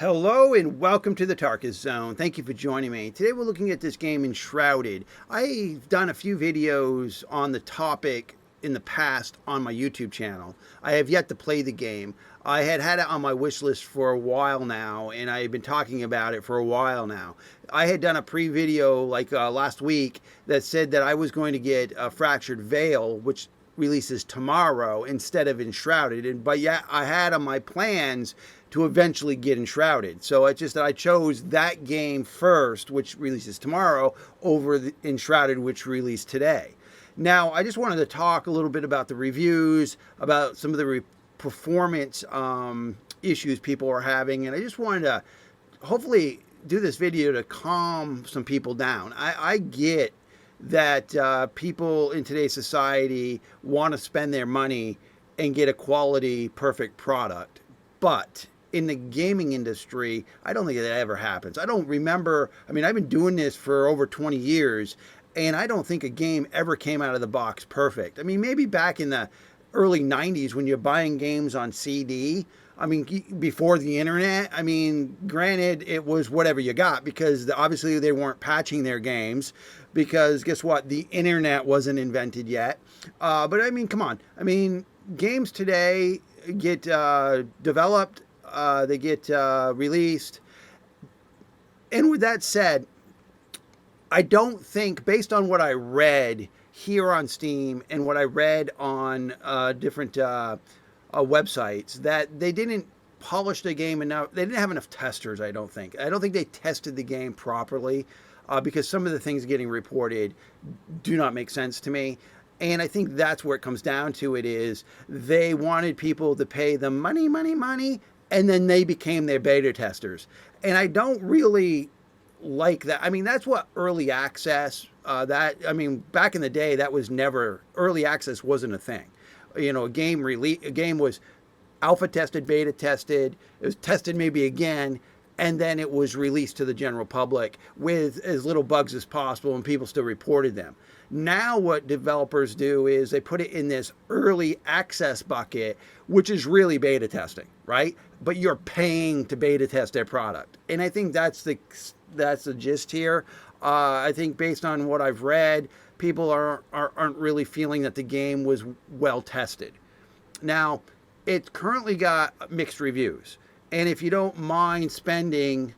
Hello and welcome to the Tarkus Zone. Thank you for joining me. Today we're looking at this game Enshrouded. I've done a few videos on the topic in the past on my YouTube channel. I have yet to play the game. I had it on my wish list for a while now, and I've been talking about it for a while now. I had done a pre-video last week that said that I was going to get a Fractured Veil, which releases tomorrow instead of Enshrouded, but yet I had on my plans to eventually get Enshrouded. So it's just that I chose that game first, which releases tomorrow, over the Enshrouded, which released today. Now, I just wanted to talk a little bit about the reviews, about some of the performance issues people are having, and I just wanted to hopefully do this video to calm some people down. I get that people in today's society want to spend their money and get a quality, perfect product. But in the gaming industry, I don't think that ever happens. I don't remember, I've been doing this for over 20 years, and I don't think a game ever came out of the box perfect. Maybe back in the early 90s when you're buying games on CD, before the internet, granted, it was whatever you got because obviously they weren't patching their games because guess what? The internet wasn't invented yet. But come on. Games today get developed, they get released. And with that said, I don't think, based on what I read here on Steam and what I read on different websites, that they didn't polish the game enough. They didn't have enough testers, I don't think. I don't think they tested the game properly because some of the things getting reported do not make sense to me. And I think that's where it comes down to. It is they wanted people to pay them money, and then they became their beta testers. And I don't really like that. That's what early access, back in the day, that was never, early access wasn't a thing. A game was alpha tested, beta tested, it was tested maybe again, and then it was released to the general public with as little bugs as possible, and people still reported them. Now what developers do is they put it in this early access bucket, which is really beta testing, right? But you're paying to beta test their product. And I think that's the gist here. I think based on what I've read, people aren't really feeling that the game was well tested. Now, it's currently got mixed reviews. And if you don't mind spending,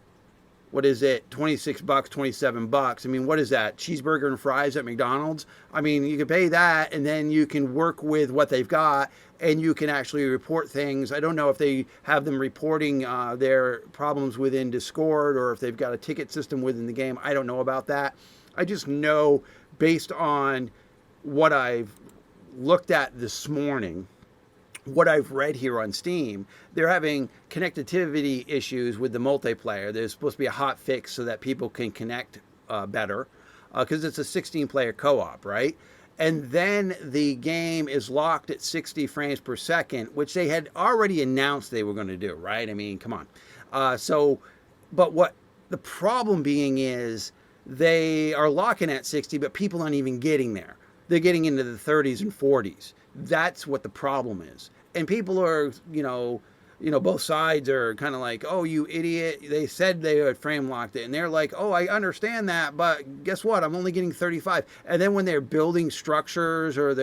what is it, 26 bucks, 27 bucks, what is that, cheeseburger and fries at McDonald's? You can pay that, and then you can work with what they've got, and you can actually report things. I don't know if they have them reporting their problems within Discord, or if they've got a ticket system within the game. I don't know about that. I just know, based on what I've looked at this morning, what I've read here on Steam, they're having connectivity issues with the multiplayer. There's supposed to be a hot fix so that people can connect better because it's a 16-player co-op, right? And then the game is locked at 60 frames per second, which they had already announced they were going to do, right? Come on. But what the problem being is they are locking at 60, but people aren't even getting there. They're getting into the 30s and 40s. That's what the problem is. And people are, both sides are kind of like, oh, you idiot. They said they had frame locked it. And they're like, oh, I understand that. But guess what? I'm only getting 35. And then when they're building structures or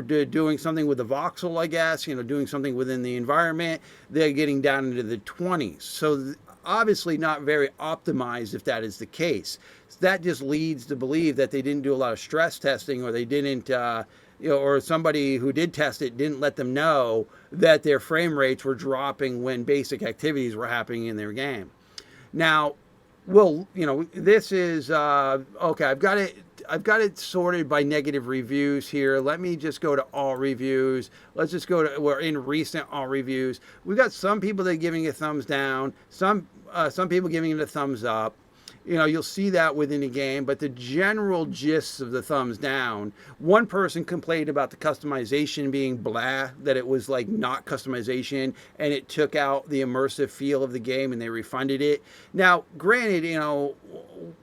doing something with the voxel, I guess, doing something within the environment, they're getting down into the 20s. So obviously not very optimized if that is the case. So that just leads to believe that they didn't do a lot of stress testing, or they didn't, or somebody who did test it didn't let them know that their frame rates were dropping when basic activities were happening in their game. Now, this is, okay, I've got it sorted by negative reviews here. Let me just go to all reviews. Let's just go to, we're in recent all reviews. We've got some people that are giving it a thumbs down, some people giving it a thumbs up. You'll see that within the game, but the general gist of the thumbs down, one person complained about the customization being blah, that it was like not customization and it took out the immersive feel of the game and they refunded it. Now, granted,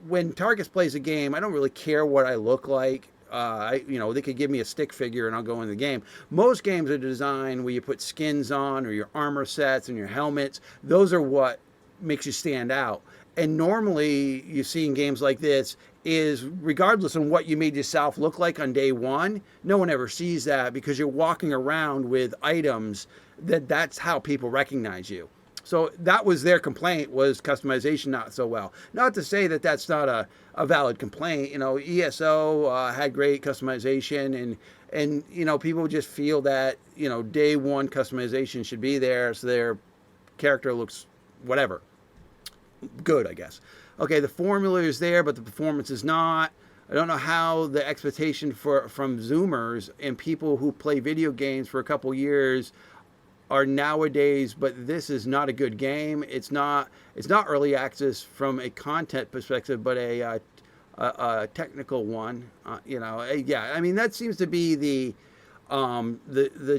when Tarkus plays a game, I don't really care what I look like. They could give me a stick figure and I'll go in the game. Most games are designed where you put skins on, or your armor sets and your helmets. Those are what makes you stand out. And normally you see in games like this is regardless of what you made yourself look like on day one, no one ever sees that because you're walking around with items that's how people recognize you. So that was their complaint, was customization not so well. Not to say that that's not a valid complaint. You know, ESO had great customization, and you know, people just feel that, you know, day one customization should be there so their character looks whatever good, I guess. Okay, the formula is there, but the performance is not. I don't know how the expectation from Zoomers and people who play video games for a couple years are nowadays, but this is not a good game. It's not early access from a content perspective, but a technical one. You know, yeah. I mean, that seems to be the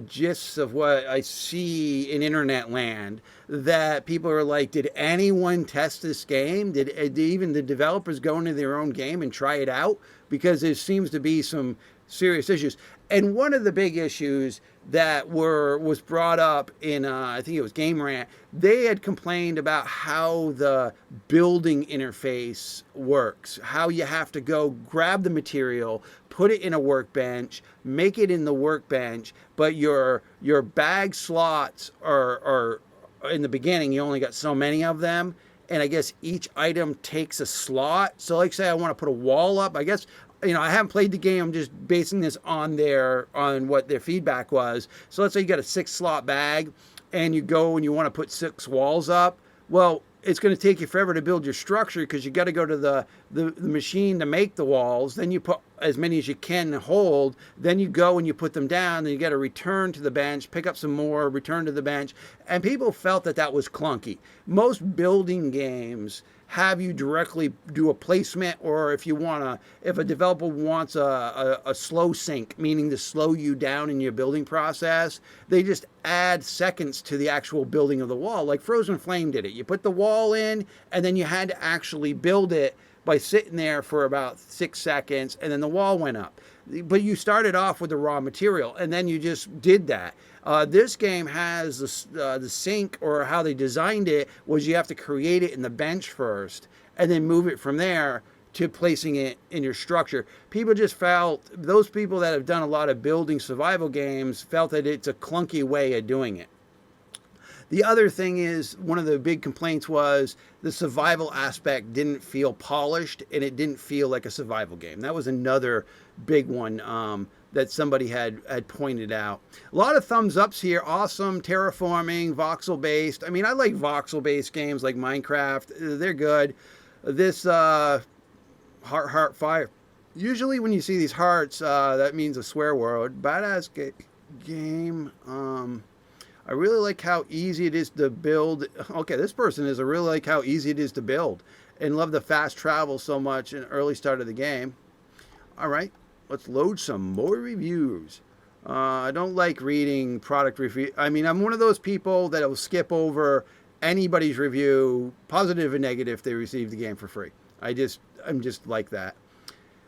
gist of what I see in internet land, that people are like, did anyone test this game? Did even the developers go into their own game and try it out? Because there seems to be some serious issues. And one of the big issues that was brought up in I think it was Game Rant, they had complained about how the building interface works, how you have to go grab the material, put it in a workbench, make it in the workbench, but your bag slots are in the beginning, you only got so many of them, and I guess each item takes a slot. So like say I want to put a wall up, I guess, you know, I haven't played the game. I'm just basing this on what their feedback was. So let's say you got a 6-slot bag and you go and you want to put 6 walls up. Well, it's going to take you forever to build your structure because you got to go to the machine to make the walls. Then you put as many as you can hold. Then you go and you put them down. Then you got to return to the bench, pick up some more, return to the bench. And people felt that was clunky. Most building games have you directly do a placement, or if a developer wants a slow sync, meaning to slow you down in your building process, they just add seconds to the actual building of the wall. Like Frozen Flame did it. You put the wall in, and then you had to actually build it by sitting there for about 6 seconds, and then the wall went up. But you started off with the raw material, and then you just did that. This game has the sync, or how they designed it was you have to create it in the bench first, and then move it from there to placing it in your structure. People just felt, those people that have done a lot of building survival games felt that it's a clunky way of doing it. The other thing is, one of the big complaints was the survival aspect didn't feel polished, and it didn't feel like a survival game. That was another big one that somebody had pointed out. A lot of thumbs ups here. Awesome, terraforming, voxel based. I mean, I like voxel based games like Minecraft. They're good. This heart fire. Usually when you see these hearts, that means a swear word. Badass game. I really like how easy it is to build. Okay, this person is. I really like how easy it is to build, and love the fast travel so much in early start of the game. All right, let's load some more reviews. I don't like reading product review. I mean, I'm one of those people that will skip over anybody's review, positive and negative, if they receive the game for free. I'm just like that.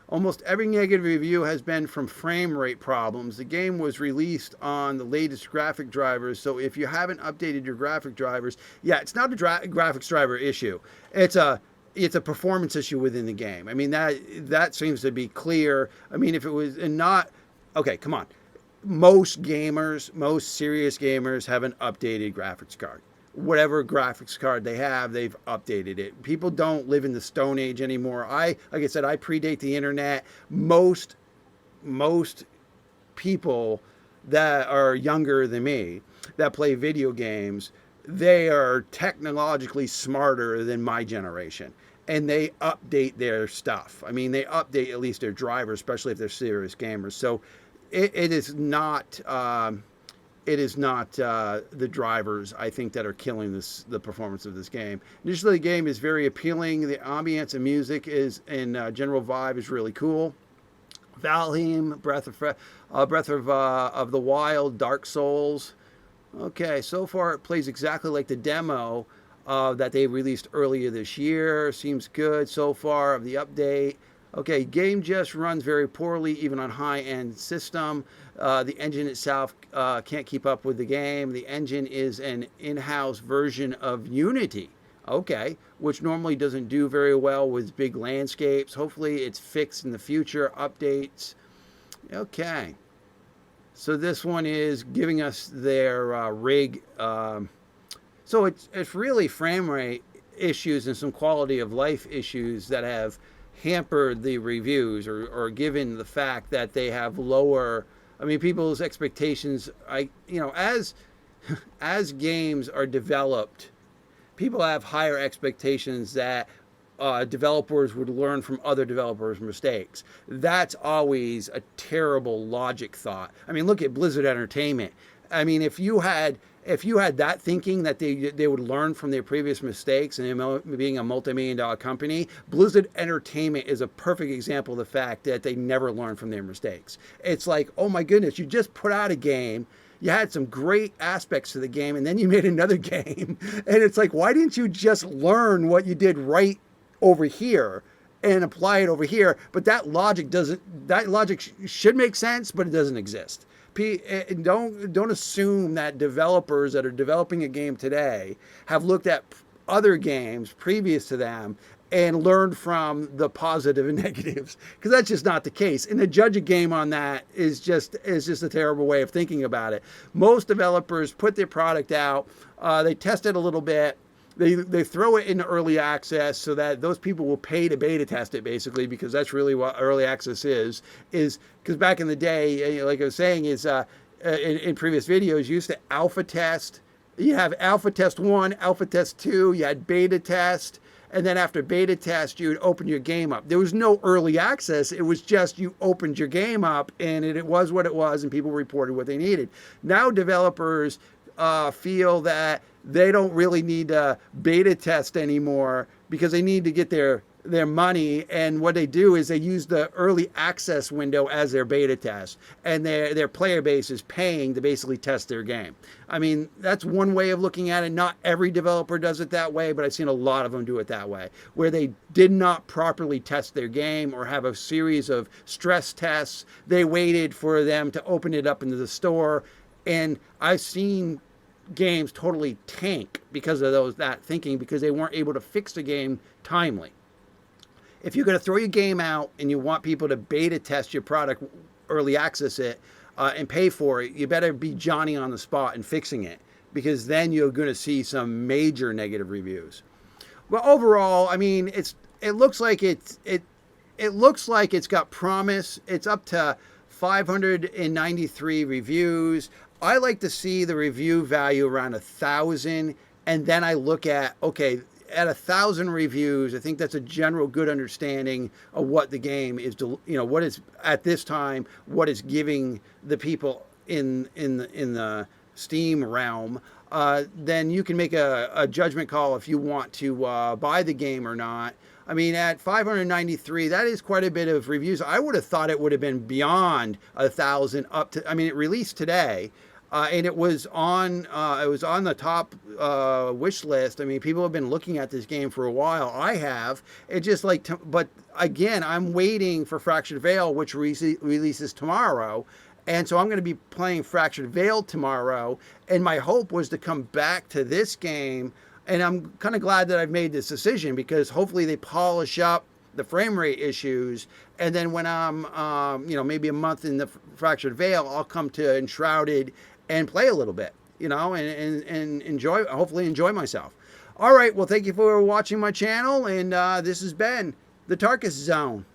Almost every negative review has been from frame rate problems. The game was released on the latest graphic drivers, so if you haven't updated your graphic drivers, yeah, it's not a graphics driver issue. It's a performance issue within the game. I mean, that seems to be clear. I mean, if it was not, okay, come on. Most serious gamers have an updated graphics card. Whatever graphics card they have, they've updated it. People don't live in the Stone Age anymore. Like I said, I predate the internet. Most people that are younger than me that play video games, they are technologically smarter than my generation. And they update their stuff. I mean, they update at least their drivers, especially if they're serious gamers. So it is not... It is not the drivers, I think, that are killing the performance of this game. Initially, the game is very appealing. The ambience and music and general vibe is really cool. Valheim, Breath of the Wild, Dark Souls. Okay, so far it plays exactly like the demo that they released earlier this year. Seems good so far of the update. Okay, game just runs very poorly, even on high-end system. The engine itself can't keep up with the game. The engine is an in-house version of Unity. Okay, which normally doesn't do very well with big landscapes. Hopefully it's fixed in the future updates. Okay, so this one is giving us their rig. So it's really frame rate issues and some quality of life issues that have hampered the reviews, or given the fact that they have lower. I mean, people's expectations. As games are developed, people have higher expectations that developers would learn from other developers' mistakes. That's always a terrible logic thought. I mean, look at Blizzard Entertainment. I mean, if you had that thinking that they would learn from their previous mistakes, and being a multi-million-dollar company, Blizzard Entertainment is a perfect example of the fact that they never learn from their mistakes. It's like, oh my goodness, you just put out a game. You had some great aspects to the game, and then you made another game. And it's like, why didn't you just learn what you did right over here and apply it over here? But that logic should make sense, but it doesn't exist. Don't assume that developers that are developing a game today have looked at other games previous to them and learned from the positive and negatives, because that's just not the case. And to judge a game on that is just a terrible way of thinking about it. Most developers put their product out, they test it a little bit, they throw it into early access so that those people will pay to beta test it, basically, because that's really what early access is because back in the day, like I was saying, in previous videos, you used to alpha test. You have alpha test 1, alpha test 2, you had beta test, and then after beta test, you would open your game up. There was no early access. It was just you opened your game up, and it was what it was, and people reported what they needed. Now developers feel that they don't really need to beta test anymore because they need to get their money, and what they do is they use the early access window as their beta test, and their player base is paying to basically test their game. I mean, that's one way of looking at it. Not every developer does it that way, but I've seen a lot of them do it that way, where they did not properly test their game or have a series of stress tests. They waited for them to open it up into the store, and I've seen games totally tank because of that thinking, because they weren't able to fix the game timely. If you're going to throw your game out and you want people to beta test your product, early access it, and pay for it, you better be Johnny on the spot and fixing it, because then you're going to see some major negative reviews. Well, overall, I mean, it looks like it's got promise. It's up to 593 reviews. I like to see the review value around 1,000, and then I look at, okay, at 1,000 reviews, I think that's a general good understanding of what the game is, what is at this time, what is giving the people in the Steam realm. Then you can make a judgment call if you want to buy the game or not. I mean, at 593, that is quite a bit of reviews. I would have thought it would have been beyond 1,000 up to. I mean, it released today, and it was on the top wish list. I mean, people have been looking at this game for a while. I have. It just but again, I'm waiting for Fractured Veil, which releases tomorrow. And so I'm going to be playing Fractured Veil tomorrow. And my hope was to come back to this game. And I'm kind of glad that I've made this decision, because hopefully they polish up the frame rate issues. And then when I'm, maybe a month in the Fractured Veil, I'll come to Enshrouded and play a little bit, and hopefully enjoy myself. All right. Well, thank you for watching my channel. And this has been the Tarkus Zone.